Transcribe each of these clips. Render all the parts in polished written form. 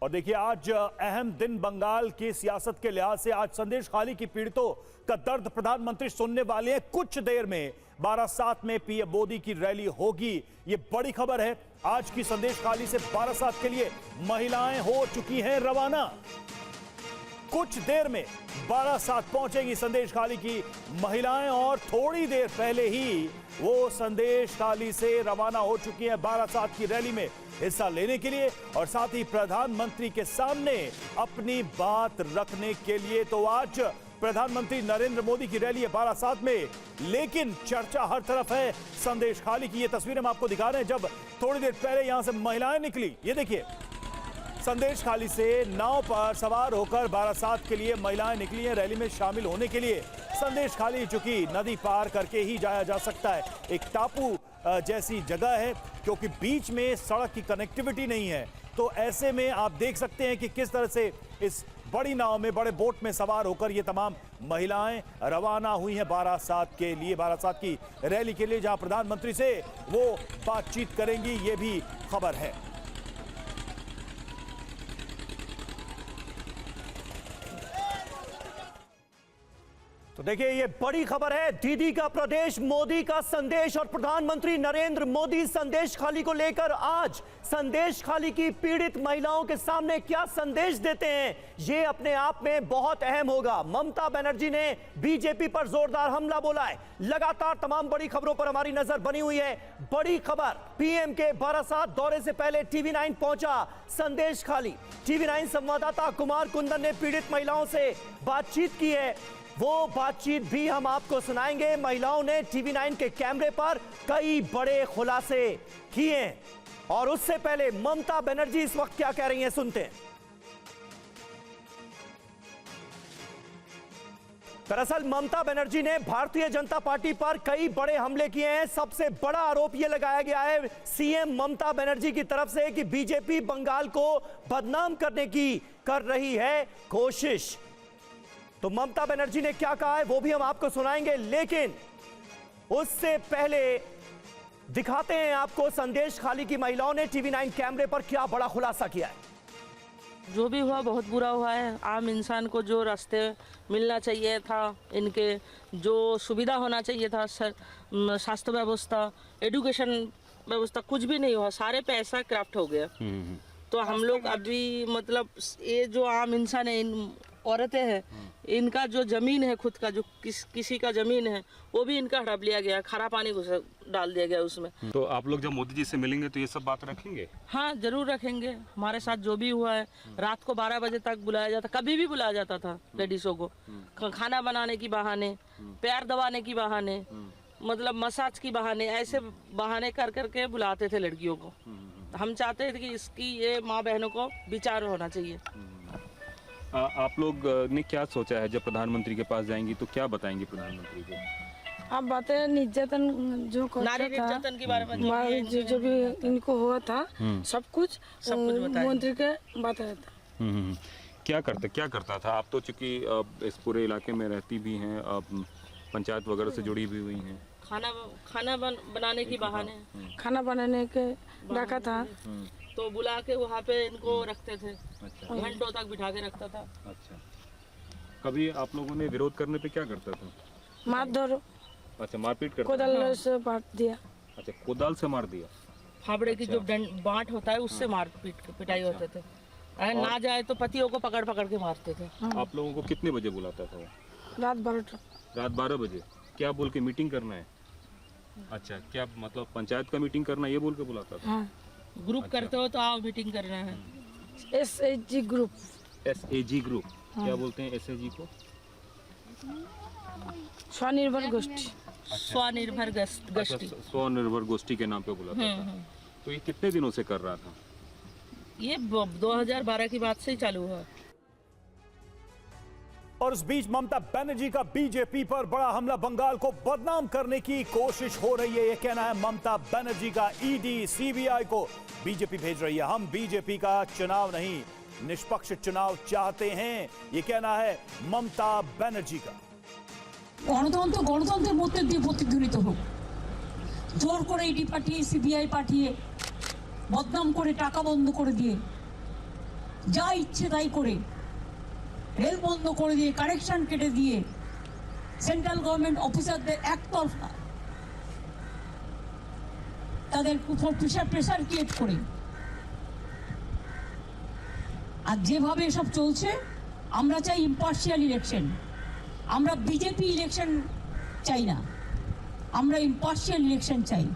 और देखिए आज अहम दिन बंगाल की सियासत के लिहाज से आज संदेश खाली की पीड़ितों का दर्द प्रधानमंत्री सुनने वाले हैं। कुछ देर में बारासात में पीएम मोदी की रैली होगी, ये बड़ी खबर है। आज की संदेश खाली से बारासात के लिए महिलाएं हो चुकी हैं रवाना। कुछ देर में बारासात पहुंचेगी संदेश खाली की महिलाएं और थोड़ी देर पहले ही वो संदेश खाली से रवाना हो चुकी हैं बारासात की रैली में हिस्सा लेने के लिए और साथ ही प्रधानमंत्री के सामने अपनी बात रखने के लिए। तो आज प्रधानमंत्री नरेंद्र मोदी की रैली है बारासात में, लेकिन चर्चा हर तरफ है संदेश खाली की। ये तस्वीरें हम आपको दिखा रहे हैं जब थोड़ी देर पहले यहां से महिलाएं निकली। ये देखिए संदेश खाली से नाव पर सवार होकर बारासात के लिए महिलाएं निकली हैं रैली में शामिल होने के लिए। संदेश खाली चूंकि नदी पार करके ही जाया जा सकता है, एक टापू जैसी जगह है क्योंकि बीच में सड़क की कनेक्टिविटी नहीं है। तो ऐसे में आप देख सकते हैं कि किस तरह से इस बड़ी नाव में, बड़े बोट में सवार होकर ये तमाम महिलाएं रवाना हुई हैं बारासात के लिए, बारासात की रैली के लिए, जहां प्रधानमंत्री से वो बातचीत करेंगी, ये भी खबर है। तो देखिए ये बड़ी खबर है, दीदी का प्रदेश, मोदी का संदेश और प्रधानमंत्री नरेंद्र मोदी संदेश खाली को लेकर आज संदेश खाली की पीड़ित महिलाओं के सामने क्या संदेश देते हैं, ये अपने आप में बहुत अहम होगा। ममता बनर्जी ने बीजेपी पर जोरदार हमला बोला है। लगातार तमाम बड़ी खबरों पर हमारी नजर बनी हुई है। बड़ी खबर, पीएम के बारासात दौरे से पहले टीवी9 पहुंचा संदेश खाली। टीवी9 संवाददाता कुमार कुंदन ने पीड़ित महिलाओं से बातचीत की है, वो बातचीत भी हम आपको सुनाएंगे। महिलाओं ने टीवी9 के कैमरे पर कई बड़े खुलासे किए और उससे पहले ममता बनर्जी इस वक्त क्या कह रही हैं, सुनते हैं। दरअसल ममता बनर्जी ने भारतीय जनता पार्टी पर कई बड़े हमले किए हैं। सबसे बड़ा आरोप यह लगाया गया है सीएम ममता बनर्जी की तरफ से कि बीजेपी बंगाल को बदनाम करने की कर रही है कोशिश। तो ममता बनर्जी ने क्या कहा है वो भी हम आपको सुनाएंगे, लेकिन उससे पहले दिखाते हैं आपको संदेश खाली की महिलाओं ने टीवी9 कैमरे पर क्या बड़ा खुलासा किया है। जो भी हुआ बहुत बुरा हुआ है। आम इंसान को जो रास्ते मिलना चाहिए था, इनके जो सुविधा होना चाहिए था, स्वास्थ्य व्यवस्था, एजुकेशन व्यवस्था, कुछ भी नहीं हुआ। सारे पैसा क्राफ्ट हो गया। तो हम लोग अभी मतलब ये जो आम इंसान है, इन औरतें हैं, इनका जो जमीन है खुद का, जो किसी का जमीन है, वो भी इनका हड़प लिया गया, खारा पानी डाल दिया गया उसमें। तो आप लोग जब मोदी जी से मिलेंगे तो ये सब बात रखेंगे? हाँ जरूर रखेंगे। हमारे साथ जो भी हुआ है, रात को 12 बजे तक बुलाया जाता, कभी भी बुलाया जाता था लेडीजों को, खाना बनाने की बहाने, पैर दबाने की बहाने, मतलब मसाज की बहाने, ऐसे बहाने कर करके बुलाते थे लड़कियों को। हम चाहते थे कि इसकी ये माँ बहनों को विचार होना चाहिए। आप लोग ने क्या सोचा है, जब प्रधानमंत्री के पास जाएंगी तो क्या बताएंगी प्रधानमंत्री को? आप बातें निर्यातन जो नारी निर्यातन के बारे में जो भी इनको हुआ था सब कुछ मंत्री के बताया था। क्या करता था? आप तो चूंकि इस पूरे इलाके में रहती भी हैं, पंचायत वगैरह से जुड़ी भी हुई हैं। खाना बनाने की बहाने, खाना बनाने के रखा था तो बुला के वहाँ पे इनको रखते थे। अच्छा। घंटों तक बिठा के रखता था। अच्छा, कभी आप लोगों ने विरोध करने पे क्या करता था? मारधर। अच्छा, मारपीट करता? कोदाल से मार दिया। अच्छा, कोदाल से मार दिया। फावड़े की जो बांट होता है उससे मार पिटाई होते थे। अगर ना जाए तो पतियों को पकड़ पकड़ के मारते थे। आप लोगों को कितने बजे बुलाता था? रात 12 बजे। क्या बोल के मीटिंग करना है? अच्छा, क्या मतलब पंचायत का मीटिंग करना, ये बोल के बुलाता था? ग्रुप करते हो तो आओ मीटिंग करना है। SAG group. SAG group. क्या बोलते हैं SAG को? स्वनिर्भर गोष्ठी। स्वनिर्भर गोष्ठी। स्वनिर्भर गोष्ठी के नाम पे बुलाता था। तो ये कितने दिनों से कर रहा था? ये 2012 की बात से ही चालू हुआ। और इस बीच ममता बनर्जी का बीजेपी पर बड़ा हमला, बंगाल को बदनाम करने की कोशिश हो रही है, यह कहना है ममता बनर्जी का। ED CBI को बीजेपी भेज रही है। हम बीजेपी का चुनाव नहीं, निष्पक्ष चुनाव चाहते हैं, यह कहना है ममता बनर्जी का। गणतंत्र गणतंत्रेर मध्य दिए प्रतिध्वनित होक, जोर करे ED पाठिए CBI पाठिए बदनाम करे टाका बंद करे दिए যা ইচ্ছে তাই করে রেল বন্ধ করে দিয়ে কানেকশন কেটে দিয়ে সেন্ট্রাল গভর্নমেন্ট অফিসারদের একতরফা তাদের উপর প্রেশার ক্রিয়েট করে আর যেভাবে এসব চলছে, আমরা চাই ইম্পার্শিয়াল ইলেকশন। আমরা বিজেপি ইলেকশন চাই না, আমরা ইম্পার্শিয়াল ইলেকশন চাই।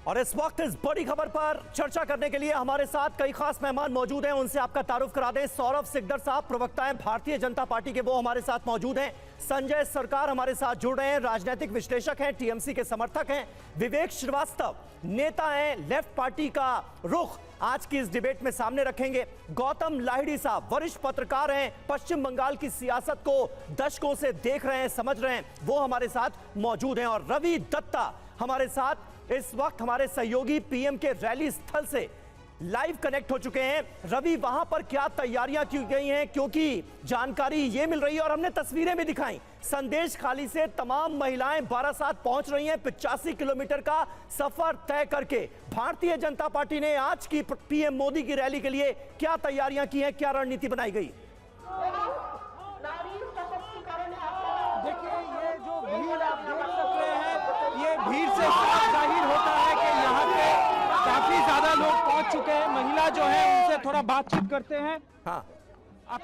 और इस वक्त इस बड़ी खबर पर चर्चा करने के लिए हमारे साथ कई खास मेहमान मौजूद हैं। उनसे आपका तारुफ करा दें। सौरभ सिकदर साहब, प्रवक्ता हैं भारतीय जनता पार्टी के, वो हमारे साथ मौजूद हैं। संजय सरकार हमारे साथ जुड़ रहे हैं, राजनीतिक विश्लेषक हैं, टीएमसी के समर्थक हैं। विवेक श्रीवास्तव, नेता हैं, लेफ्ट पार्टी का रुख आज की इस डिबेट में सामने रखेंगे। गौतम लाहिड़ी साहब, वरिष्ठ पत्रकार हैं, पश्चिम बंगाल की सियासत को दशकों से देख रहे हैं, समझ रहे हैं, वो हमारे साथ मौजूद हैं। और रवि दत्ता हमारे साथ इस वक्त हमारे सहयोगी पीएम के रैली स्थल से लाइव कनेक्ट हो चुके हैं। रवि, वहां पर क्या तैयारियां की गई हैं, क्योंकि जानकारी ये मिल रही है और हमने तस्वीरें भी दिखाई, संदेश खाली से तमाम महिलाएं बारासात पहुंच रही हैं। 85 किलोमीटर का सफर तय करके भारतीय जनता पार्टी ने आज की पीएम मोदी की रैली के लिए क्या तैयारियां की हैं, क्या रणनीति बनाई गई? देखिए, ये जो भीड़ आप देख सकते हैं, ये भीड़ से साफ जाहिर होता है कि यहाँ पे काफी ज्यादा लोग पहुँच चुके हैं। महिला जो है उनसे थोड़ा बातचीत करते हैं। हाँ, आप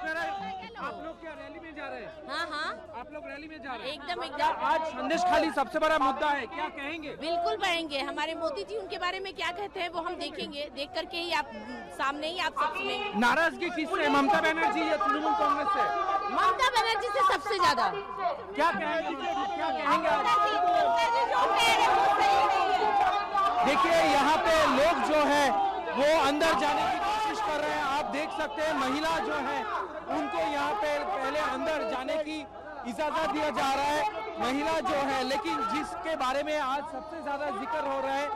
लोग क्या रैली में जा रहे हैं? हाँ हाँ, आप लोग रैली में जा रहे हैं? एकदम क्या एकदम। आज संदेश खाली सबसे बड़ा मुद्दा है, क्या कहेंगे? बिल्कुल पाएंगे। हमारे मोदी जी उनके बारे में क्या कहते हैं वो हम देखेंगे, देख करके ही आप सामने ही आप सब सुनेंगे। नाराजगी किससे, ममता बनर्जी या तृणमूल कांग्रेस से? ममता बनर्जी से सबसे ज्यादा। क्या कहेंगे आज? देखिए, यहाँ पे लोग जो है वो अंदर जाने की कोशिश कर रहे हैं। आप देख सकते हैं महिला जो है उनको यहाँ पे पहले अंदर जाने की इजाजत दिया जा रहा है। महिला जो है, लेकिन जिसके बारे में आज सबसे ज्यादा जिक्र हो रहा है,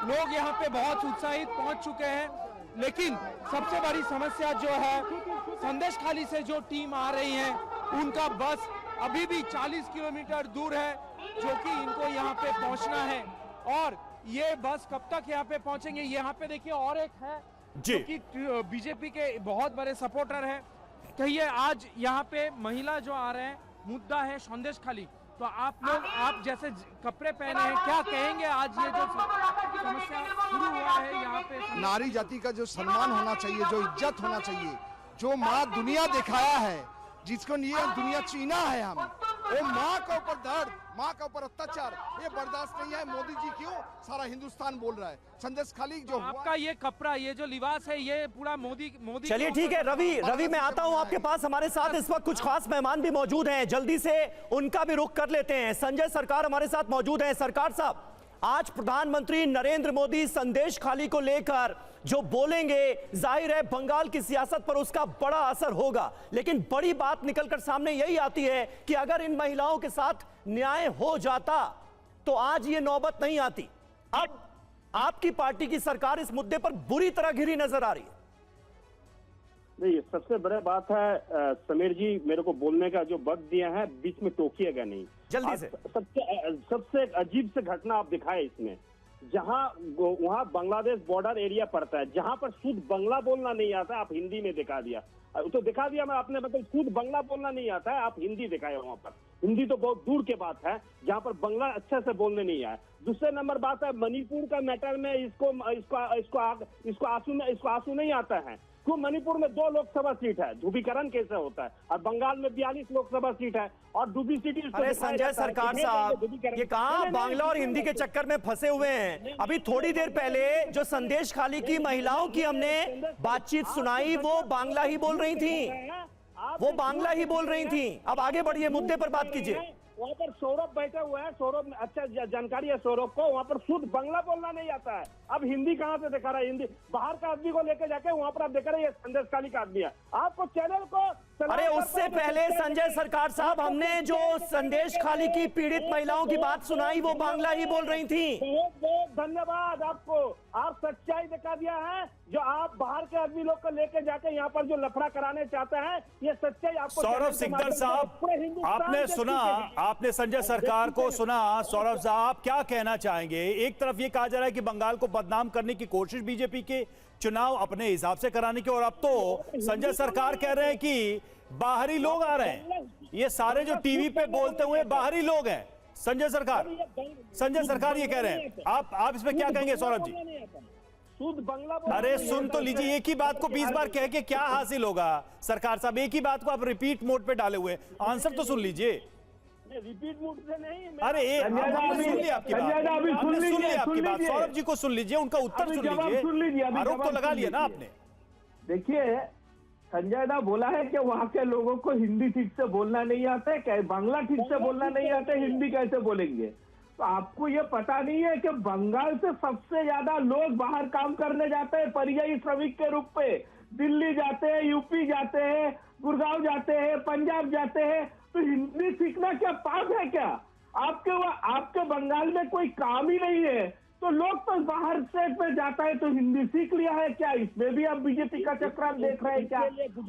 लोग यहाँ पे बहुत उत्साहित पहुंच चुके हैं। लेकिन सबसे बड़ी समस्या जो है, संदेश खाली से जो टीम आ रही है उनका बस अभी भी 40 किलोमीटर दूर है, जो कि इनको यहाँ पे पहुंचना है। और ये बस कब तक यहाँ पे पहुंचेंगे? यहाँ पे देखिए और एक है जो कि बीजेपी के बहुत बड़े सपोर्टर हैं। कहिए, आज यहाँ पे महिला जो आ रहे हैं, मुद्दा है संदेश खाली, तो आप लोग, आप जैसे कपड़े पहने हैं, क्या कहेंगे आज ये जो समस्या शुरू हुआ है यहाँ पे? नारी जाति का जो सम्मान होना चाहिए, जो इज्जत होना चाहिए, जो माँ दुनिया दिखाया है, जिसको ये दुनिया चीना है, हम वो माँ के ऊपर दर्द, माँ के ऊपर अत्याचार, ये बर्दाश्त नहीं है। मोदी जी क्यों सारा हिंदुस्तान बोल रहा है संदेश खाली जो आपका ये कपड़ा, ये जो लिबास है, ये पूरा मोदी। चलिए ठीक है रवि, मैं आता हूं आपके पास। हमारे साथ इस वक्त कुछ खास मेहमान भी मौजूद हैं, जल्दी से उनका भी रुख कर लेते हैं। संजय सरकार हमारे साथ मौजूद हैं। सरकार साहब, आज प्रधानमंत्री नरेंद्र मोदी संदेश खाली को लेकर जो बोलेंगे, जाहिर है बंगाल की सियासत पर उसका बड़ा असर होगा, लेकिन बड़ी बात निकलकर सामने यही आती है कि अगर इन महिलाओं के साथ न्याय हो जाता तो आज ये नौबत नहीं आती। अब आपकी पार्टी की सरकार इस मुद्दे पर बुरी तरह घिरी नजर आ रही है। नहीं, सबसे बड़ी बात है समीर जी, मेरे को बोलने का जो वक्त दिया है, बीच में टोकिएगा नहीं। जल्दी से। सबसे अजीब से घटना आप दिखाए इसमें, जहां वहां बांग्लादेश बॉर्डर एरिया पड़ता है, जहां पर शुद्ध बांग्ला बोलना नहीं आता, आप हिंदी में दिखा दिया। तो दिखा दिया मैं आपने, मतलब शुद्ध बांग्ला बोलना नहीं आता है, आप हिंदी दिखाए वहां पर। हिंदी तो बहुत दूर के बात है, जहां पर बांग्ला अच्छे से बोलने नहीं आया। दूसरे नंबर बात है, मणिपुर का मैटर में इसको आंसू नहीं आता है। क्यों? मणिपुर में 2 लोकसभा सीट है, ध्रुवीकरण कैसे होता है? और बंगाल में 42 लोकसभा सीट है और डूबी सीट। अरे संजय सरकार साहब, ये कहां बांग्ला और हिंदी के चक्कर में फंसे हुए हैं? अभी थोड़ी देर पहले जो संदेश खाली की महिलाओं की हमने बातचीत सुनाई, वो बांग्ला ही बोल रही थी, वो बांग्ला ही बोल रही थी। अब आगे बढ़िए, मुद्दे पर बात कीजिए। वहाँ पर सौरभ बैठे हुए हैं, सौरभ अच्छा जानकारी है सौरभ को, वहाँ पर शुद्ध बांग्ला बोलना नहीं आता है। अब हिंदी कहाँ से दिखा रहा है? हिंदी बाहर का आदमी को लेके जाके वहाँ पर आप देख रहे हैं संदेश खाली का आदमी है। आपको चैनल को, अरे उससे पहले संजय सरकार साहब, हमने जो संदेश खाली की पीड़ित महिलाओं की बात सुनाई, वो बांग्ला ही बोल रही थी। बहुत बहुत धन्यवाद आपको। आप सच्चाई दिखा दिया है। जो आप बाहर के आदमी लोग को लेके जाके यहाँ पर जो लफड़ा कराने चाहते हैं, ये सच्चाई आपको। सौरभ सिकदर साहब, आपने सुना, आपने संजय सरकार को सुना। सौरभ साहब, आप क्या कहना चाहेंगे? एक तरफ ये कहा जा रहा है कि बंगाल को बदनाम करने की कोशिश बीजेपी के, चुनाव अपने हिसाब से कराने की, और अब तो संजय सरकार कह रहे हैं कि बाहरी लोग आ रहे हैं। ये सारे जो टीवी पे बोलते हुए बाहरी लोग हैं। संजय सरकार ये कह रहे हैं। आप इसमें क्या कहेंगे सौरभ जी? शुद्ध बंगला। अरे सुन तो लीजिए, एक ही बात को 20 बार कह के क्या हासिल होगा? सरकार साहब, एक ही बात को आप रिपीट मोड पे डाले हुए, आंसर तो सुन लीजिए। रिपीट मोड से नहीं। अरे आपने सुन लिया आपकी बात, सौरभ जी को सुन लीजिए, उनका उत्तर सुन लीजिए। आरोप तो लगा लिया ना आपने। देखिए, संजय दा बोला है कि वहाँ के लोगों को हिंदी ठीक से बोलना नहीं आता है, बांग्ला ठीक से बोलना नहीं आता है, हिंदी कैसे बोलेंगे? तो आपको ये पता नहीं है कि बंगाल से सबसे ज्यादा लोग बाहर काम करने जाते हैं परियायी श्रमिक के रूप में। दिल्ली जाते हैं, यूपी जाते हैं, गुड़गांव जाते हैं, पंजाब जाते हैं। तो हिंदी सीखना क्या पाप है क्या? आपके बंगाल में कोई काम ही नहीं है, तो लोग तो बाहर स्टेट में जाता है तो हिंदी सीख लिया है क्या? इसमें भी आप बीजेपी का चक्रांत देख रहे हैं क्या?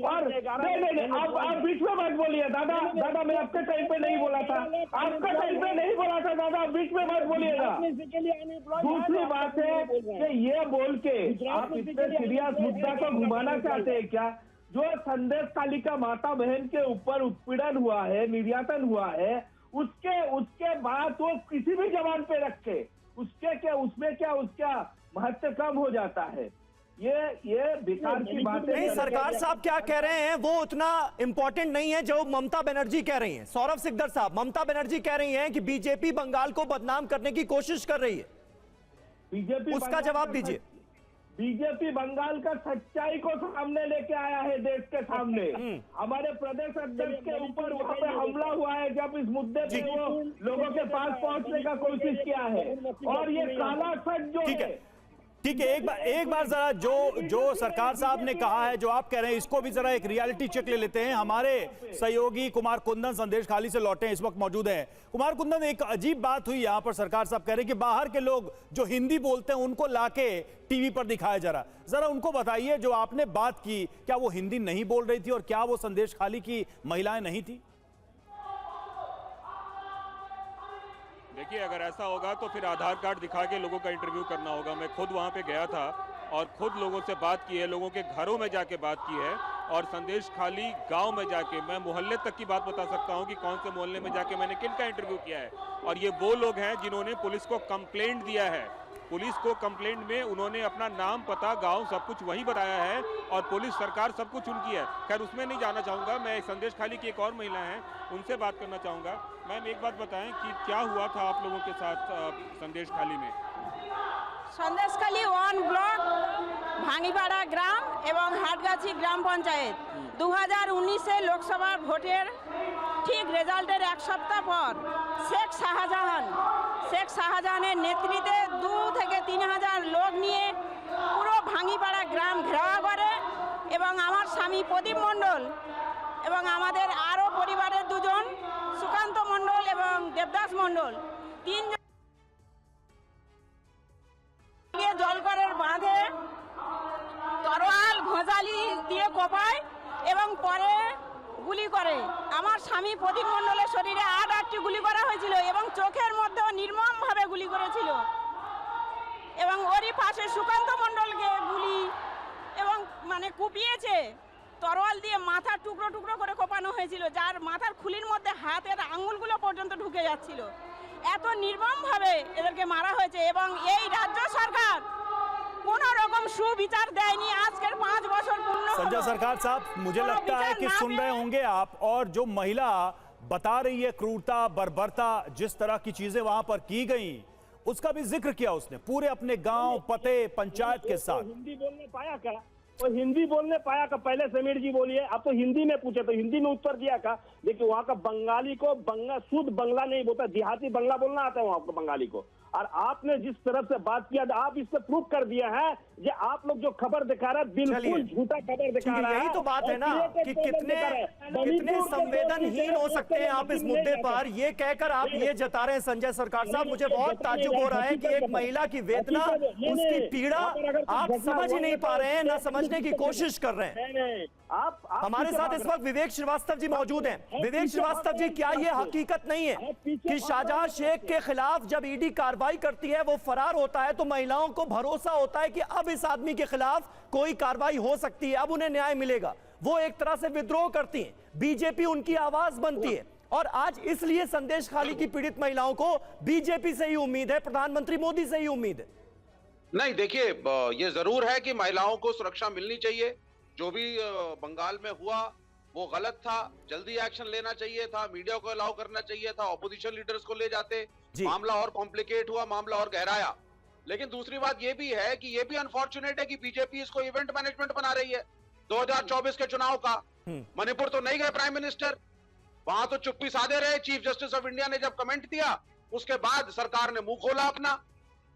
और नहीं, आप बीच में मत बोलिए दादा। मैं आपके टाइम पे नहीं बोला था, आपका टाइम पे नहीं बोला था दादा, बीच में मत बोलिएगा। दूसरी बात है कि ये बोल के आप इतने सीरियस मुद्दा को घुमाना चाहते हैं क्या? जो संदेश कालिका माता बहन के ऊपर उत्पीड़न हुआ है, निर्यातन हुआ है, उसके बाद वो किसी भी जवान पे रखे, उसमें क्या उसका महत्व कम हो जाता है। ये बेकार की बातें नहीं। सरकार साहब क्या कह रहे हैं वो उतना इंपॉर्टेंट नहीं है जो ममता बनर्जी कह रही हैं। सौरभ सिकदर साहब, ममता बनर्जी कह रही हैं कि बीजेपी बंगाल को बदनाम करने की कोशिश कर रही है, बीजेपी उसका जवाब दीजिए। बीजेपी बंगाल का सच्चाई को सामने लेके आया है देश के सामने। हमारे प्रदेश अध्यक्ष के ऊपर वहाँ पे हमला हुआ है जब इस मुद्दे पे वो लोगों के पास पहुँचने का कोशिश किया है, और ये काला सच जो है। ठीक है, एक बार जरा जो सरकार साहब ने कहा है, जो आप कह रहे हैं, इसको भी जरा एक रियलिटी चेक ले लेते हैं। हमारे सहयोगी कुमार कुंदन संदेश खाली से लौटे, इस वक्त मौजूद हैं। कुमार कुंदन, एक अजीब बात हुई यहाँ पर। सरकार साहब कह रहे हैं कि बाहर के लोग जो हिंदी बोलते हैं उनको लाके टीवी पर दिखाया जा रहा। जरा उनको बताइए, जो आपने बात की, क्या वो हिंदी नहीं बोल रही थी और क्या वो संदेश खाली की महिलाएं नहीं थी? देखिए, अगर ऐसा होगा तो फिर आधार कार्ड दिखा के लोगों का इंटरव्यू करना होगा। मैं खुद वहाँ पे गया था और खुद लोगों से बात की है, लोगों के घरों में जाके बात की है, और संदेश खाली गांव में जाके मैं मोहल्ले तक की बात बता सकता हूँ कि कौन से मोहल्ले में जाके मैंने किन का इंटरव्यू किया है। और ये वो लोग हैं जिन्होंने पुलिस को कंप्लेंट दिया है। पुलिस को कंप्लेंट में उन्होंने अपना नाम, पता, गांव सब कुछ वही बताया है, और पुलिस सरकार सब कुछ उनकी है। खैर, उसमें नहीं जाना चाहूँगा। मैं संदेश खाली की एक और महिला हैं, उनसे बात करना चाहूँगा। मैम, एक बात बताएं कि क्या हुआ था आप लोगों के साथ संदेश खाली में? संदेश खाली 1 ब्लॉक भांगीपाड़ा ग्राम एवं हाटगाछी ग्राम पंचायत 2019 लोकसभा ভোটের ঠিক রেজাল্টের এক সপ্তাহ পর শেখ শাহজাহানের নেতৃত্বে 2 থেকে 3000 লোক নিয়ে পুরো ভাঙ্গিপাড়া গ্রাম ঘেরাও করে এবং আমার স্বামী প্রদীপ মণ্ডল এবং আমাদের আরও পরিবারের দুজন সুকান্ত মণ্ডল এবং দেবদাস মণ্ডল, 3 জন জলকরের বাঁধে তরোয়াল ঘোঁচালি দিয়ে কোপায় এবং পরে গুলি করে। আমার স্বামী প্রদীপ মণ্ডলের শরীরে 8টি গুলি করা হয়েছিল এবং চোখের মধ্যেও নির্মমভাবে গুলি করেছিল, এবং ওরই পাশে সুকান্ত মণ্ডলকে গুলি এবং কুপিয়েছে। তরোয়াল দিয়ে মাথার টুকরো টুকরো করে কোপানো হয়েছিল, যার মাথার খুলির মধ্যে হাতের আঙুলগুলো পর্যন্ত ঢুকে যাচ্ছিল। এত নির্মমভাবে এদেরকে মারা হয়েছে এবং এই রাজ্য সরকার কোনো রকম সুবিচার দেয়নি। আজকের 5 বছর পূর্ণ। संजय सरकार साहब, मुझे लगता है कि सुन रहे होंगे आप, और जो महिला बता रही है क्रूरता, बर्बरता, जिस तरह की चीजें वहां पर की गई, उसका भी जिक्र किया उसने पूरे अपने गांव, पते, पंचायत के साथ। हिंदी बोलने पाया क्या? वो हिंदी बोलने पाया का? पहले समीर जी बोलिए, आप तो हिंदी में पूछे तो हिंदी में उत्तर दिया का? देखिए वहाँ का बंगाली को शुद्ध बंगला नहीं बोलता, देहाती बंगला बोलना आता है वहाँ को बंगाली को। और आपने जिस तरफ से बात किया, आप इससे प्रूव कर दिया है कि आप लोग जो खबर दिखा रहे हैं बिल्कुल झूठा खबर दिखा रहा है। यही तो बात है ना कि कितने संवेदनहीन हो सकते हैं आप इस मुद्दे पर। ये कहकर आप ये जता रहे हैं संजय सरकार साहब, मुझे बहुत ताज्जुब हो रहा है कि एक महिला की वेदना, उसकी पीड़ा आप समझ ही नहीं पा रहे हैं, ना समझने की कोशिश कर रहे हैं। आप हमारे साथ इस वक्त विवेक श्रीवास्तव जी मौजूद हैं। विवेक श्रीवास्तव जी, क्या ये हकीकत नहीं है कि शाहजहां शेख के खिलाफ जब ईडी कार्रवाई करती है, वो फरार होता है, तो महिलाओं को भरोसा होता है कि अब इस आदमी के खिलाफ कोई कार्रवाई हो सकती है, अब उन्हें न्याय मिलेगा। वो एक तरह से विद्रोह करती हैं, बीजेपी उनकी आवाज बनती है। और आज इसलिए संदेश खाली की पीड़ित महिलाओं को बीजेपी से ही उम्मीद है, प्रधानमंत्री मोदी से ही उम्मीद है। नहीं, देखिए ये जरूर है कि महिलाओं को सुरक्षा मिलनी चाहिए। जो भी बंगाल में हुआ वो गलत था, जल्दी एक्शन लेना चाहिए था, मीडिया को अलाउ करना चाहिए था, ऑपोजिशन लीडर्स को ले जाते, मामला और कॉम्प्लिकेट हुआ, मामला और गहराया। लेकिन दूसरी बात ये भी है कि ये भी अनफॉर्चुनेट है कि बीजेपी इसको इवेंट मैनेजमेंट बना रही है 2024 के चुनाव का। मणिपुर तो नहीं गए प्राइम मिनिस्टर, वहां तो चुप्पी साधे रहे। चीफ जस्टिस ऑफ इंडिया ने जब कमेंट दिया उसके बाद सरकार ने मुंह खोला अपना।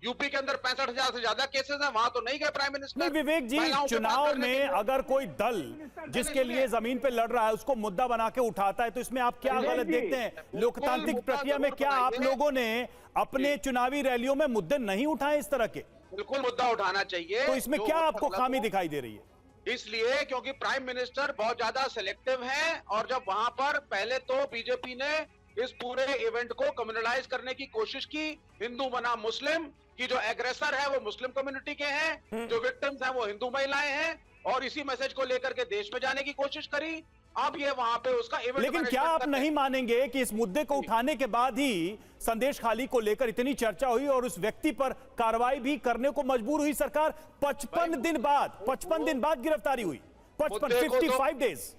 यूपी के अंदर 65,000 से ज्यादा केसेस हैं, वहां तो नहीं गए प्राइम मिनिस्टर। विवेक जी, चुनाव में अगर कोई दल जिसके लिए जमीन पे लड़ रहा है उसको मुद्दा बना के उठाता है, तो इसमें आप क्या गलत देखते हैं? लोकतांत्रिक प्रक्रिया में क्या आप लोगों ने अपने चुनावी रैलियों में मुद्दे नहीं उठाए इस तरह के? बिल्कुल मुद्दा उठाना चाहिए। तो इसमें क्या आपको खामी दिखाई दे रही है? इसलिए क्योंकि प्राइम मिनिस्टर बहुत ज्यादा सिलेक्टिव हैं, और जब वहां पर पहले तो बीजेपी ने इस पूरे इवेंट को कम्युनलाइज करने की कोशिश की, हिंदू बना मुस्लिम, कि जो एग्रेसर है वो मुस्लिम कम्युनिटी के हैं, जो विक्टिम्स हैं वो हिंदू महिलाएं हैं, और इसी मैसेज को लेकर के देश में जाने की कोशिश करी। अब ये वहां पे उसका इवेंट। लेकिन क्या आप नहीं मानेंगे कि इस मुद्दे को उठाने के बाद ही संदेश खाली को लेकर इतनी चर्चा हुई और उस व्यक्ति पर कार्रवाई भी करने को मजबूर हुई सरकार? 55 दिन बाद गिरफ्तारी हुई, 55 डेज।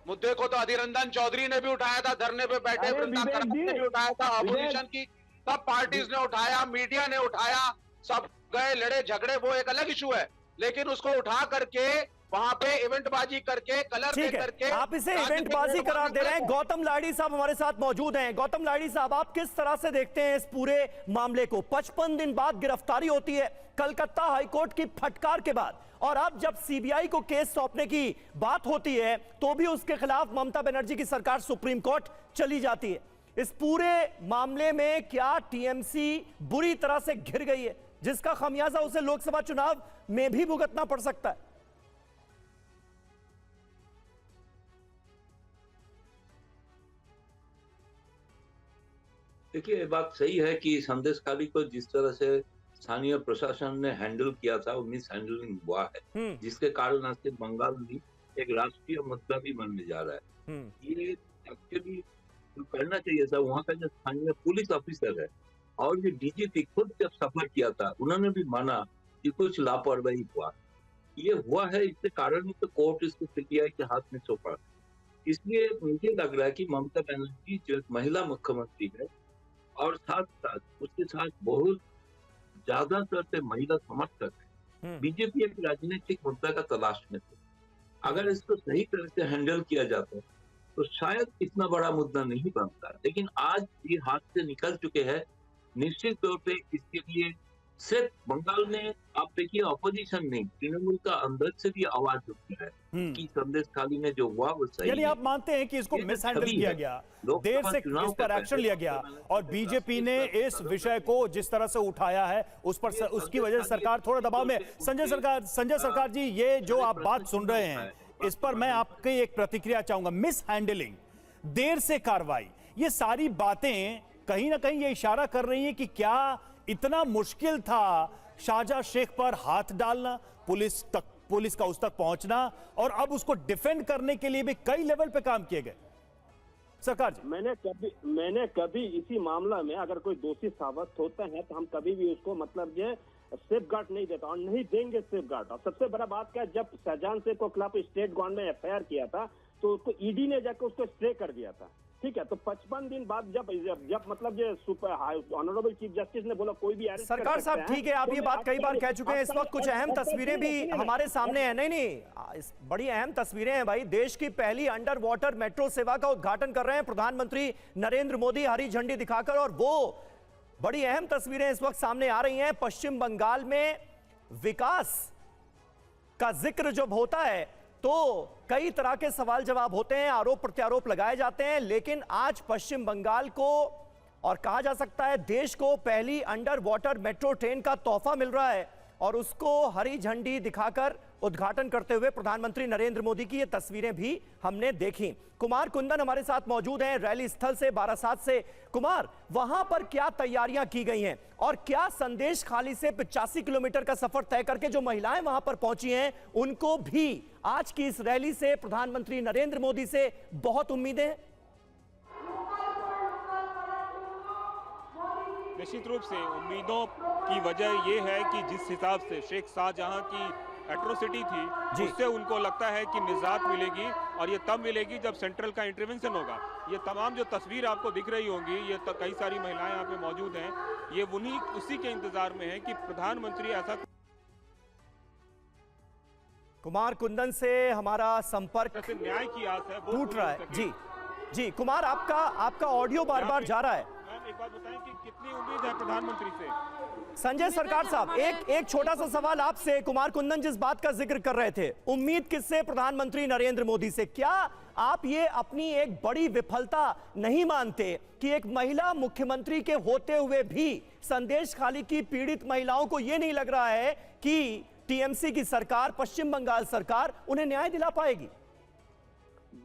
मुद्दे को तो अधीर रंजन चौधरी ने भी उठाया था, धरने पे बैठे वृंदा करात ने भी उठाया था, अपोजिशन की सब पार्टीज ने उठाया, मीडिया ने उठाया, सब गए लड़े झगड़े, वो एक अलग इशू है। लेकिन उसको उठा करके वहां पे इवेंटबाजी करके, कलर दे करके, आप इसे इवेंटबाजी करार दे रहे हैं। गौतम लाड़ी साहब हमारे साथ मौजूद हैं। गौतम लाड़ी साहब, आप किस तरह से देखते हैं इस पूरे मामले को? 55 दिन बाद गिरफ्तारी होती है कलकत्ता हाईकोर्ट की फटकार के बाद, और अब जब सीबीआई को केस सौंपने की बात होती है तो भी उसके खिलाफ ममता बनर्जी की सरकार सुप्रीम कोर्ट चली जाती है। इस पूरे मामले में क्या टीएमसी बुरी तरह से घिर गई है, जिसका खमियाजा उसे लोकसभा चुनाव में भी भुगतना पड़ सकता है? देखिए, ये बात सही है कि संदेश खाली को जिस तरह से स्थानीय प्रशासन ने हैंडल किया था, वो मिस हैंडलिंग हुआ है, जिसके कारण आज बंगाल में एक राष्ट्रीय मुद्दा भी बनने जा रहा है। ये एक्चुअली करना चाहिए था। वहाँ का जो स्थानीय पुलिस ऑफिसर है और जो डीजीपी खुद जब सफर किया था, उन्होंने भी माना कि कुछ लापरवाही हुआ। ये हुआ है, इसके कारण ही तो कोर्ट इसको सीबीआई के हाथ में सौंपा। इसलिए मुझे लग रहा है कि ममता बनर्जी जो महिला मुख्यमंत्री है और साथ साथ उसके साथ बहुत ज्यादातर से महिला समर्थक है, बीजेपी एक राजनीतिक मुद्दा का तलाश में थे। अगर इसको सही तरह से हैंडल किया जाता तो शायद इतना बड़ा मुद्दा नहीं बनता। लेकिन आज ये हाथ से निकल चुके हैं। निश्चित तौर पे इसके लिए सिर्फ बंगाल में आप देखिए, ऑपोजिशन नहीं, तृणमूल का अंदर से भी आवाज उठती है कि संदेश खाली में जो हुआ वो सही। यानी आप मानते हैं कि इसको मिस हैंडल किया गया, देर से इस पर एक्शन लिया गया, और बीजेपी ने इस विषय को जिस तरह से उठाया है उस पर उसकी वजह से सरकार थोड़ा दबाव में। संजय सरकार जी, ये जो आप बात सुन रहे हैं इस पर मैं आपकी एक प्रतिक्रिया चाहूंगा। मिस हैंडलिंग, देर से कार्रवाई, ये सारी बातें कहीं ना कहीं ये इशारा कर रही हैं कि क्या इतना मुश्किल था शाहजहां शेख पर हाथ डालना, पुलिस का उस तक पहुंचना, और अब उसको डिफेंड करने के लिए भी कई लेवल पे काम किए गए। सरकार जी, मैंने कभी इसी मामला में अगर कोई दोषी साबित होता है तो हम कभी भी उसको मतलब ये सेफ गार्ड नहीं देता और नहीं देंगे सेफ गार्ड। और सबसे बड़ा बात क्या, जब शाहजहां शेख को खिलाफ स्टेट गवर्नमेंट में एफआईआर किया था तो उसको ईडी ने जाकर उसको स्टे कर दिया था। ठीक है, तो 55 दिन बाद जब मतलब ये सुपर ऑनरेबल चीफ जस्टिस ने बोला कोई भी अरेस्ट सरकार साहब ठीक है, आप ये बात कई बार कह चुके हैं। इस वक्त कुछ अहम तस्वीरें भी हमारे सामने हैं। नहीं, बड़ी अहम तस्वीरें हैं भाई। देश की पहली अंडर वाटर मेट्रो सेवा का उद्घाटन कर रहे हैं प्रधानमंत्री नरेंद्र मोदी हरी झंडी दिखाकर, और वो बड़ी अहम तस्वीरें इस वक्त सामने आ रही हैं। पश्चिम बंगाल में विकास का जिक्र जब होता है तो कई तरह के सवाल जवाब होते हैं, आरोप प्रत्यारोप लगाए जाते हैं, लेकिन आज पश्चिम बंगाल को और कहा जा सकता है देश को पहली अंडर वाटर मेट्रो ट्रेन का तोहफा मिल रहा है, और उसको हरी झंडी दिखाकर उद्घाटन करते हुए प्रधानमंत्री नरेंद्र मोदी की ये तस्वीरें भी हमने देखी। कुमार कुंदन हमारे साथ मौजूद हैं रैली स्थल से, बारासात से। कुमार, वहां पर क्या तैयारियां की गई हैं और क्या संदेश खाली से 85 किलोमीटर का सफर तय करके जो महिलाएं वहां पर पहुंची हैं उनको भी आज की इस रैली से प्रधानमंत्री नरेंद्र मोदी से बहुत उम्मीदें हैं? निश्चित रूप से उम्मीदों की वजह यह है कि जिस हिसाब से शेख शाहजहां की एट्रोसिटी थी, उससे उनको लगता है कि निजात मिलेगी, और ये तब मिलेगी जब सेंट्रल का इंटरवेंशन होगा। ये तमाम जो तस्वीर आपको दिख रही होंगी, ये तो कई सारी महिलाएं यहाँ पे मौजूद हैं, ये उसी के इंतजार में है कि प्रधानमंत्री ऐसा। कुमार कुंदन से हमारा संपर्क न्याय की आस है टूट रहा है। जी कुमार, आपका ऑडियो बार बार जा रहा है। एक बात बताएं कि कितनी उम्मीद है प्रधानमंत्री से? संजय सरकार साहब, एक छोटा सा सवाल आपसे। कुमार कुंदन जिस बात का जिक्र कर रहे थे, उम्मीद किससे? प्रधानमंत्री नरेंद्र मोदी से। क्या आप ये अपनी एक बड़ी विफलता नहीं मानते कि एक महिला मुख्यमंत्री के होते हुए भी संदेश खाली की पीड़ित महिलाओं को यह नहीं लग रहा है कि टीएमसी की सरकार, पश्चिम बंगाल सरकार उन्हें न्याय दिला पाएगी?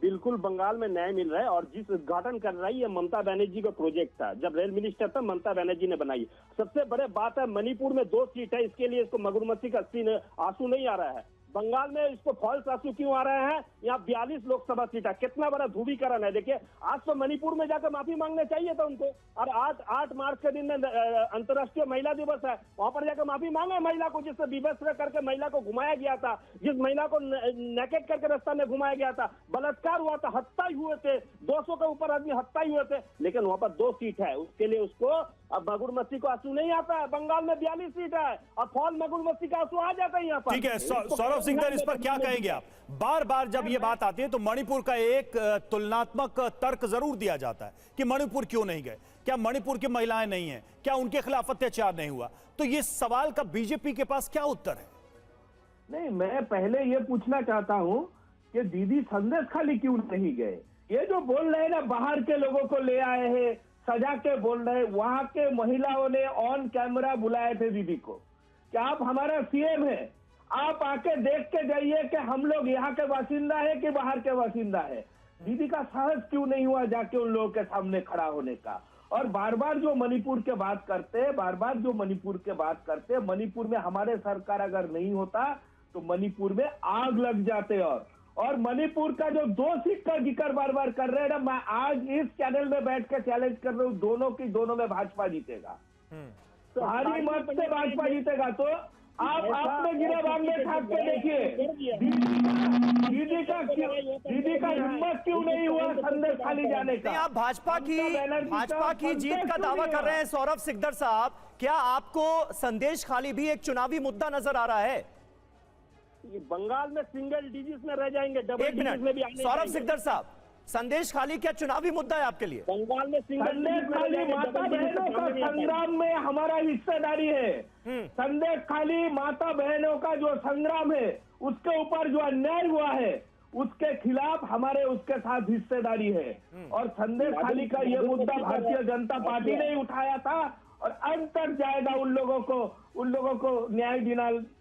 बिल्कुल बंगाल में न्याय मिल रहा है, और जिस उद्घाटन कर रही है ममता बनर्जी का प्रोजेक्ट था, जब रेल मिनिस्टर था ममता बनर्जी ने बनाई। सबसे बड़े बात है मणिपुर में 2 सीट है, इसके लिए इसको मगरमच्छी का आंसू नहीं आ रहा है। बंगाल में इसको फॉल्स आंसू क्यों आ रहे हैं? यहाँ 42 लोकसभा सीटा, कितना बड़ा ध्रुवीकरण है। देखिए, आज तो मणिपुर में जाकर माफी मांगने चाहिए था उनको, और आज 8 मार्च के दिन में अंतर्राष्ट्रीय महिला दिवस है, वहां पर जाकर माफी मांगे महिला को, जिससे विवस्त्र करके महिला को घुमाया गया था, जिस महिला को नेकेट करके रास्ता में घुमाया गया था, बलात्कार हुआ था, हत्या हुए थे, 200 के ऊपर आदमी हत्या हुए थे, लेकिन वहां पर 2 सीट है। उसके लिए उसको अब मगरमच्छी को आंसू नहीं आता है। बंगाल में 42 सीट है और फॉल मगरमच्छी का आंसू आ जाता है यहाँ पर। ठीक है, सौरभ सिंह इस पर क्या कहेंगे आप? बार बार जब ये बात आती है तो मणिपुर का एक तुलनात्मक तर्क जरूर दिया जाता है कि मणिपुर क्यों नहीं गए, क्या मणिपुर की महिलाएं नहीं हैं, क्या उनके खिलाफ अत्याचार नहीं हुआ? तो ये सवाल का बीजेपी के पास क्या उत्तर है? नहीं, मैं पहले ये पूछना चाहता हूँ कि दीदी संदेश खाली क्यों नहीं गए? ये जो बोल रहे हैं ना, बाहर के लोगों को ले आए हैं, सजा के बोल रहे, वहां के महिलाओं ने ऑन कैमरा बुलाए थे दीदी को कि आप हमारा सीएम है, आप आके देख के जाइए कि हम लोग यहाँ के बासिंदा है कि बाहर के बासिंदा है। दीदी का साहस क्यों नहीं हुआ जाके उन लोगों के सामने खड़ा होने का? और बार बार जो मणिपुर के बात करते हैं, मणिपुर में हमारे सरकार अगर नहीं होता तो मणिपुर में आग लग जाते। और मणिपुर का जो 2 सीट का जिक्र बार बार कर रहे हैं ना, मैं आज इस चैनल में बैठ कर चैलेंज कर रहा हूँ, दोनों में भाजपा जीतेगा। तो भारी मत से भाजपा जीतेगा। तो आप आपने गिरा बांग्ले खाक पे देखिए, दीदी का हिम्मत क्यों नहीं हुआ संदेश खाली जाने का? आप भाजपा की जीत का दावा कर रहे हैं सौरभ सिकदर साहब, क्या आपको संदेश खाली भी एक चुनावी मुद्दा नजर आ रहा है? बंगाल में सिंगल डिजिट में रह जाएंगे, डबल डिजिट में भी आने। सौरभ सिकदर साहब, संदेश खाली क्या चुनावी मुद्दा है आपके लिए? बंगाल में संदेश खाली माता बहनों का संग्राम में हमारा हिस्सेदारी है। संदेश खाली माता बहनों का जो संग्राम है, उसके ऊपर जो अन्याय हुआ है, उसके खिलाफ हमारे उसके साथ हिस्सेदारी है। और संदेश खाली का ये मुद्दा भारतीय जनता पार्टी ने उठाया था, और अंत तक जाएगा उन लोगों को न्याय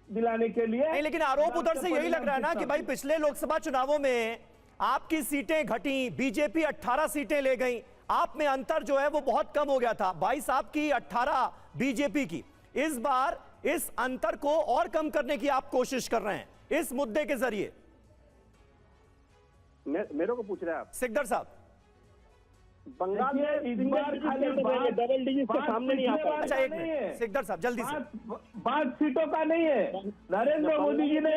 दिलाने के लिए। नहीं, लेकिन आरोप उधर से यही लग रहा है ना कि भाई पिछले लोकसभा चुनावों में आपकी सीटें घटी, बीजेपी 18 सीटें ले गई, आप में अंतर जो है वो बहुत कम हो गया था, 22 आपकी 18 बीजेपी की। इस बार इस अंतर को और कम करने की आप कोशिश कर रहे हैं इस मुद्दे के जरिए। मेरे को पूछ रहे हैं आप? सिकदर साहब, बंगाल में इस बार खाली डबल डिजिट के सामने नहीं आता। अच्छा एक मिनट सिकदर साहब जल्दी से। बात सीटों का नहीं है। नरेंद्र मोदी जी ने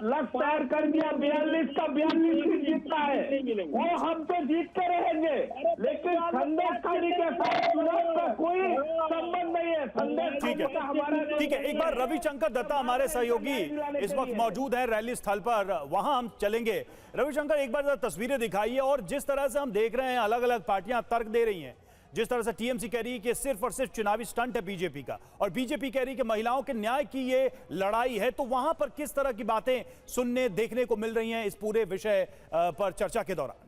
लक्ष्य तैयार कर दिया 42 का 42 सीट जीतता है, वो हम तो जीत के रहेंगे, लेकिन संदेश खाली के साथ चुनाव का कोई संबंध नहीं है। संदेश ठीक है, एक बार रविशंकर दत्ता हमारे सहयोगी इस वक्त मौजूद है रैली स्थल पर, वहां हम चलेंगे। रविशंकर एक बार तस्वीरें दिखाइए, और जिस तरह से हम देख रहे हैं अलग अलग पार्टियां तर्क दे रही हैं, जिस तरह से टीएमसी कह रही है कि सिर्फ और सिर्फ चुनावी स्टंट है बीजेपी का, और बीजेपी कह रही है कि महिलाओं के न्याय की ये लड़ाई है, तो वहां पर किस तरह की बातें सुनने देखने को मिल रही हैं इस पूरे विषय पर चर्चा के दौरान?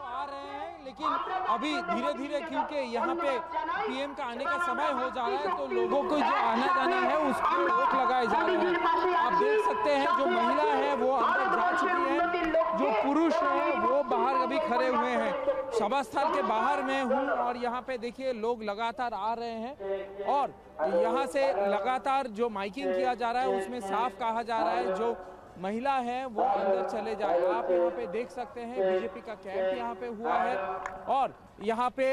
आ रहे हैं, लेकिन अभी धीरे धीरे क्योंकि यहाँ पे पीएम का आने का समय हो जा रहा है, तो लोगों को जो आना जाना है उस पर रोक लगाए जा रहे हैं। आप देख सकते हैं जो महिला है वो अंदर जा चुकी है, जो पुरुष है वो बाहर अभी खड़े हुए हैं। सभा स्थल के बाहर में हूँ और यहाँ पे देखिए लोग लगातार आ रहे हैं, और यहाँ से लगातार जो माइकिंग किया जा रहा है उसमें साफ कहा जा रहा है जो महिला है वो अंदर चले जाए। आप यहाँ पे देख सकते हैं बीजेपी का कैंप यहाँ पे हुआ है, और यहाँ पे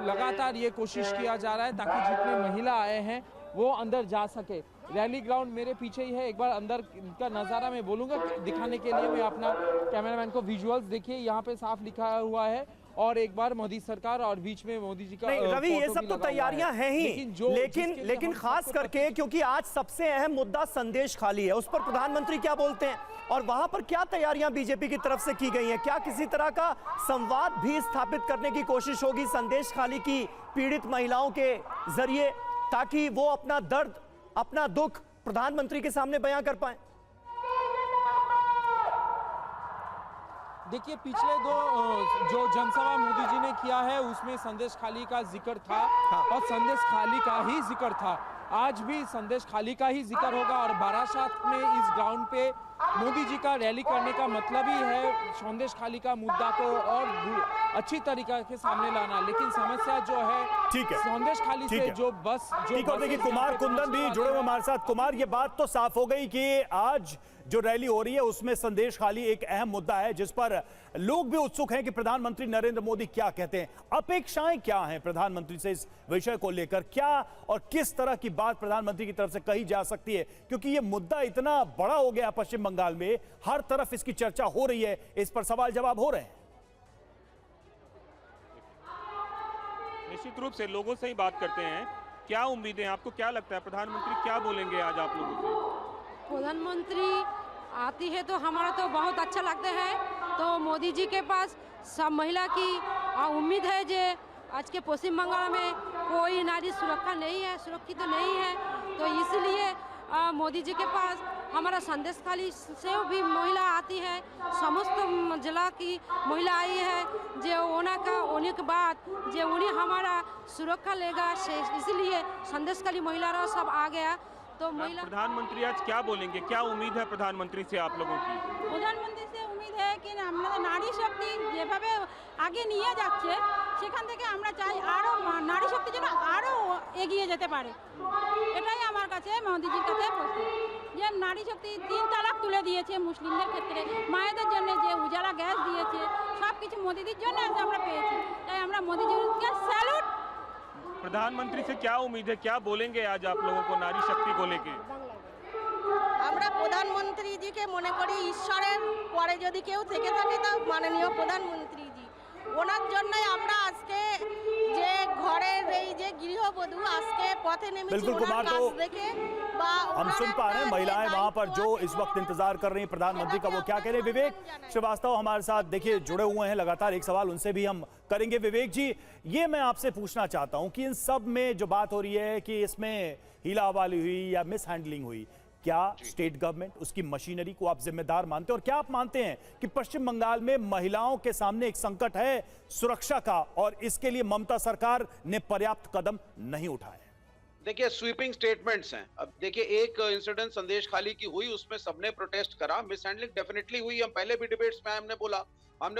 लगातार ये कोशिश किया जा रहा है ताकि जितने महिला आए हैं वो अंदर जा सके। रैली ग्राउंड मेरे पीछे ही है, एक बार अंदर का नज़ारा मैं बोलूँगा दिखाने के लिए। मैं अपना कैमरामैन को विजुअल्स देखिए, यहाँ पे साफ लिखा हुआ है, और एक बार मोदी सरकार और बीच में मोदी जी का रवि ये सब तो तैयारियां हैं ही, लेकिन खास करके क्योंकि आज सबसे अहम मुद्दा संदेश खाली है, उस पर प्रधानमंत्री क्या बोलते हैं, और वहां पर क्या तैयारियां बीजेपी की तरफ से की गई हैं? क्या किसी तरह का संवाद भी स्थापित करने की कोशिश होगी संदेश खाली की पीड़ित महिलाओं के जरिए, ताकि वो अपना दर्द अपना दुख प्रधानमंत्री के सामने बयां कर पाए? देखिए पिछले जो जनसभा मोदी जी ने किया है उसमें संदेश खाली का जिक्र था, और संदेश खाली का ही जिक्र था। आज भी संदेश खाली का ही जिक्र होगा, और बारासात में इस ग्राउंड पे मोदी जी का रैली करने का मतलब ही है संदेश खाली का मुद्दा को और अच्छी तरीके के सामने लाना। लेकिन समस्या जो है संदेश खाली से जो बस ठीक है। देखिए कुमार कुंदन भी जुड़े हुए हमारे साथ। कुमार, ये बात तो साफ हो गई कि आज जो रैली हो रही है उसमें संदेश खाली एक अहम मुद्दा है, जिस पर लोग भी उत्सुक हैं कि प्रधानमंत्री नरेंद्र मोदी क्या कहते हैं। अपेक्षाएं क्या हैं प्रधानमंत्री से इस विषय को लेकर, क्या और किस तरह की बात प्रधानमंत्री की तरफ से कही जा सकती है, क्योंकि ये मुद्दा इतना बड़ा हो गया पश्चिम बंगाल में, हर तरफ इसकी चर्चा हो रही है, इस पर सवाल जवाब हो रहे हैं। निश्चित रूप से लोगों से ही बात करते हैं। क्या उम्मीदें, आपको क्या लगता है प्रधानमंत्री क्या बोलेंगे आज आप लोगों से? प्रधानमंत्री आती है तो हमारा तो बहुत अच्छा लगता है। तो मोदी जी के पास सब महिला की उम्मीद है जो आज के पश्चिम बंगाल में कोई नारी सुरक्षा नहीं है, सुरक्षित तो नहीं है, तो इसलिए मोदी जी के पास हमारा संदेश खाली से भी महिला आती है, समस्त जिला की महिला आई है, जो उन्हीं के बाद जो उन्हीं हमारा सुरक्षा लेगा, इसलिए संदेश खाली महिला सब आ गया। तो महिला प्रधानमंत्री आज क्या बोलेंगे, क्या उम्मीद है प्रधानमंत्री से आप लोगों की? প্রধানমন্ত্রী से उम्मीद है कि আমাদের নারী শক্তি যেভাবে আগে নিয়ে যাচ্ছে সেখান থেকে আমরা চাই আরো নারী শক্তি যেন আরো এগিয়ে যেতে পারে। এটাই আমার কাছে মোদিজির কাছে প্রশ্ন, যে নারী শক্তি 3 তালাক তুলে দিয়েছে মুসলিমদের ক্ষেত্রে, মায়েদের জন্য যে উজালা গ্যাস দিয়েছে, সবকিছু মোদিজির জন্য আমরা পেয়েছি, তাই আমরা মোদিজিকে স্যালুট। प्रधानमंत्री से क्या उम्मीद है, क्या बोलेंगे आज आप लोगों को नारी शक्ति को लेके? আমরা প্রধানমন্ত্রীজিকে মনে করি ঈশ্বরের পরে যদি কেউ থেকে থাকে তা মাননীয় প্রধানমন্ত্রীজি। ওনার জন্যই আমরা আজকে যে ঘরের এই যে গৃহবধূ আজকে পথে নেমেছি बिल्कुल कुमार, तो हम सुन पा रहे हैं महिलाएं वहां पर जो इस वक्त इंतजार कर रही हैं प्रधानमंत्री का, वो क्या कह रहे हैं। विवेक श्रीवास्तव हमारे साथ देखिए जुड़े हुए हैं लगातार, एक सवाल उनसे भी हम करेंगे। विवेक जी, ये मैं आपसे पूछना चाहता हूं कि इन सब में जो बात हो रही है कि इसमें हीला हवाली हुई या मिस हैंडलिंग हुई, क्या स्टेट गवर्नमेंट उसकी मशीनरी को आप जिम्मेदार मानते हैं, और क्या आप मानते हैं कि पश्चिम बंगाल में महिलाओं के सामने एक संकट है सुरक्षा का, और इसके लिए ममता सरकार ने पर्याप्त कदम नहीं उठाए? देखिए स्वीपिंग स्टेटमेंट्स हैं। अब देखिए एक इंसिडेंट संदेश खाली की हुई, उसमें सबने प्रोटेस्ट करा, मिस हैंडलिंग डेफिनेटली हुई। हम पहले भी डिबेट्स में हमने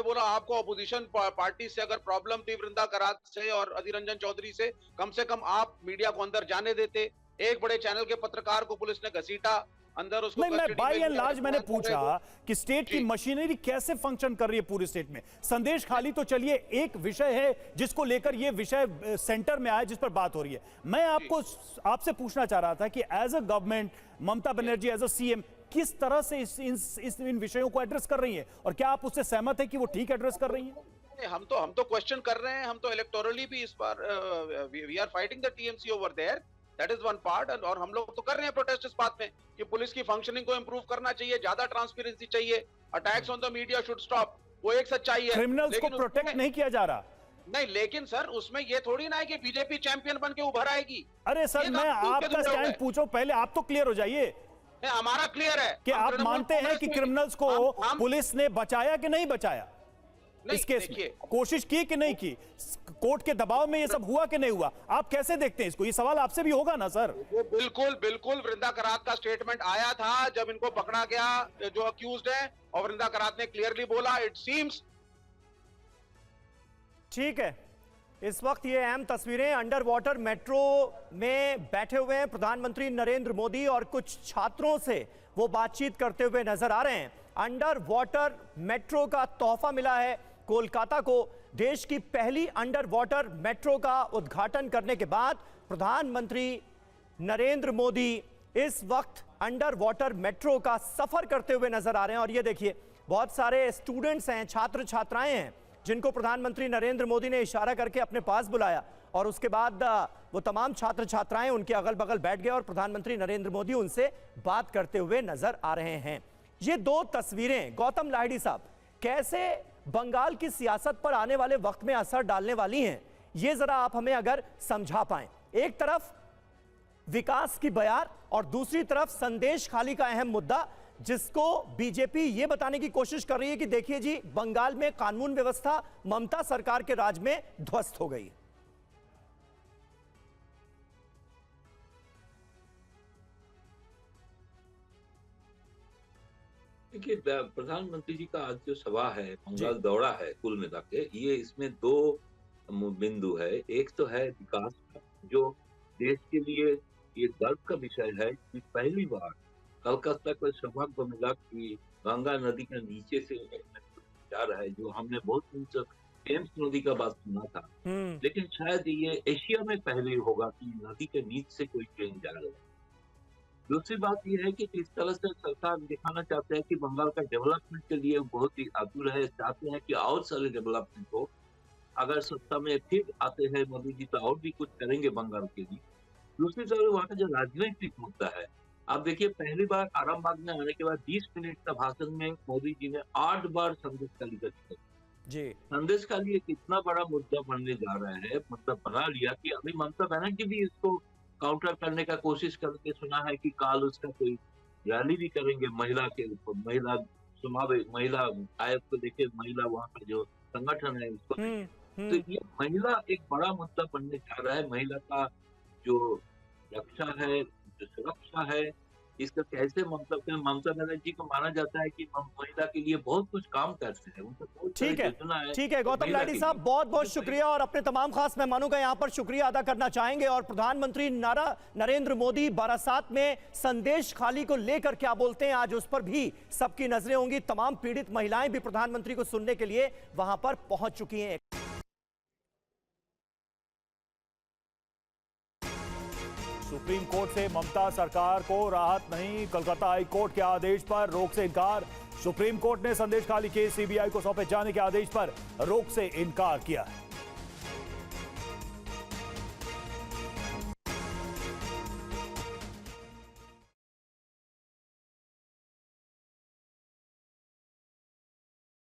बोला आपको अपोजिशन पार्टी से अगर प्रॉब्लम थी, वृंदा करात से और अधीर रंजन चौधरी से कम आप मीडिया को अंदर जाने देते। एक बड़े चैनल के पत्रकार को पुलिस ने घसीटा, अंदर उसको नहीं, मैं custody बाय में एंड लार्ज मैंने रखा पूछा जाएगा। कि स्टेट की मशीनरी कैसे फंक्शन कर रही है पूरे स्टेट में। संदेश खाली तो चलिए एक विषय है जिसको लेकर ये विषय सेंटर में आया, जिस पर बात हो रही है। मैं आपसे पूछना चाह रहा था कि as a government Mamata Banerjee as a CM किस तरह से इन विषयों को एड्रेस कर रही है, और क्या आप उससे सहमत है कि वो ठीक एड्रेस कर रही है? हम तो क्वेश्चन कर रहे हैं, हम तो इलेक्टोरली भी इस बार we are fighting the TMC over there, that is one part. और हम लोग तो कर रहे हैं प्रोटेस्ट इस बात में कि पुलिस की फंक्शनिंग को इंप्रूव करना चाहिए, ज्यादा ट्रांसपेरेंसी चाहिए, attacks on the media should stop, वो एक सच्चाई है। क्रिमिनल्स को प्रोटेक्ट नहीं किया जा रहा। नहीं, लेकिन सर उसमें ये थोड़ी ना है कि बीजेपी चैंपियन बन के उभर आएगी। अरे सर, मैं आपका स्टैंड पूछो, पहले आप तो क्लियर हो जाइए। हमारा क्लियर है कि आप मानते हैं कि क्रिमिनल्स को पुलिस ने बचाया कि नहीं बचाया? इस केस में कोशिश की कि नहीं की? कोर्ट के दबाव में ये सब हुआ कि नहीं हुआ? आप कैसे देखते हैं इसको? ये सवाल आपसे भी होगा ना सर। बिल्कुल वृंदा करात का स्टेटमेंट आया था जब इनको पकड़ा गया जो अक्यूज्ड है, और वृंदा करात ने क्लियरली बोला इट सीम्स। ठीक है, इस वक्त ये अहम तस्वीरें अंडर वाटर मेट्रो में बैठे हुए हैं प्रधानमंत्री नरेंद्र मोदी, और कुछ छात्रों से वो बातचीत करते हुए नजर आ रहे हैं। अंडर वाटर मेट्रो का तोहफा मिला है कोलकाता को। देश की पहली अंडर वाटर मेट्रो का उद्घाटन करने के बाद प्रधानमंत्री नरेंद्र मोदी इस वक्त अंडर वाटर मेट्रो का सफर करते हुए नजर आ रहे हैं। और ये देखिए, बहुत सारे स्टूडेंट्स हैं, छात्र छात्राएं हैं, जिनको प्रधानमंत्री नरेंद्र मोदी ने इशारा करके अपने पास बुलाया, और उसके बाद वो तमाम छात्र छात्राएं उनके अगल बगल बैठ गए और प्रधानमंत्री नरेंद्र मोदी उनसे बात करते हुए नजर आ रहे हैं। ये दो तस्वीरें गौतम लाहिड़ी साहब कैसे बंगाल की सियासत पर आने वाले वक्त में असर डालने वाली हैं, ये जरा आप हमें अगर समझा पाएं। एक तरफ विकास की बयार और दूसरी तरफ संदेश खाली का अहम मुद्दा, जिसको बीजेपी ये बताने की कोशिश कर रही है कि देखिए जी, बंगाल में कानून व्यवस्था ममता सरकार के राज में ध्वस्त हो गई। देखिए, प्रधानमंत्री जी का आज जो सभा है, बंगाल दौरा है, कुल मिला के ये इसमें दो बिंदु है। एक तो है विकास का, जो देश के लिए ये गर्व का विषय है कि पहली बार कलकत्ता को सौभाग्य मिला कि गंगा नदी के नीचे से जा रहा है, जो हमने बहुत दिन तक टेम्स नदी का बात सुना था, लेकिन शायद ये एशिया में पहले होगा कि नदी के नीचे से कोई ट्रेन जा रहा है। दूसरी बात यह है कि किस तरह से सरकार दिखाना चाहते हैं कि बंगाल का डेवलपमेंट के लिए बहुत ही आतुर है, चाहते हैं कि और सारे डेवलपमेंट हो। अगर सत्ता में फिर आते हैं मोदी जी तो और भी कुछ करेंगे बंगाल के लिए। दूसरी तरफ वहाँ का जो राजनीतिक मुद्दा है, आप देखिए, पहली बार आरामबाग में आने के बाद 20 मिनट का भाषण में मोदी जी ने 8 बार संदेश खाली का जिक्र जी। संदेश खाली एक इतना बड़ा मुद्दा बनने जा रहा है, मतलब बना लिया कि अभी ममता बनर्जी भी इसको काउंटर करने का कोशिश करके सुना है कि काल उसका कोई रैली भी करेंगे महिला के ऊपर, महिला समावेश, महिला आयोग को देखे, महिला वहाँ का जो संगठन है उसको तो ये महिला एक बड़ा मुद्दा बनने जा रहा है। महिला का जो रक्षा है, जो सुरक्षा है, इसका कैसे मतलब ममता बनर्जी को माना जाता है कि महिला के लिए बहुत कुछ काम करते हैं। ठीक है गौतम लाहिड़ी साहब, बहुत बहुत शुक्रिया, और अपने तमाम खास मेहमानों का यहाँ पर शुक्रिया अदा करना चाहेंगे। और प्रधानमंत्री नरेंद्र मोदी बारासात में संदेश खाली को लेकर क्या बोलते हैं, आज उस पर भी सबकी नजरें होंगी। तमाम पीड़ित महिलाएं भी प्रधानमंत्री को सुनने के लिए वहां पर पहुंच चुकी हैं। सुप्रीम कोर्ट से ममता सरकार को राहत नहीं, कोलकाता हाई कोर्ट के आदेश पर रोक से इनकार। सुप्रीम कोर्ट ने संदेश खाली केस सीबीआई को सौंपे जाने के आदेश पर रोक से इनकार किया है।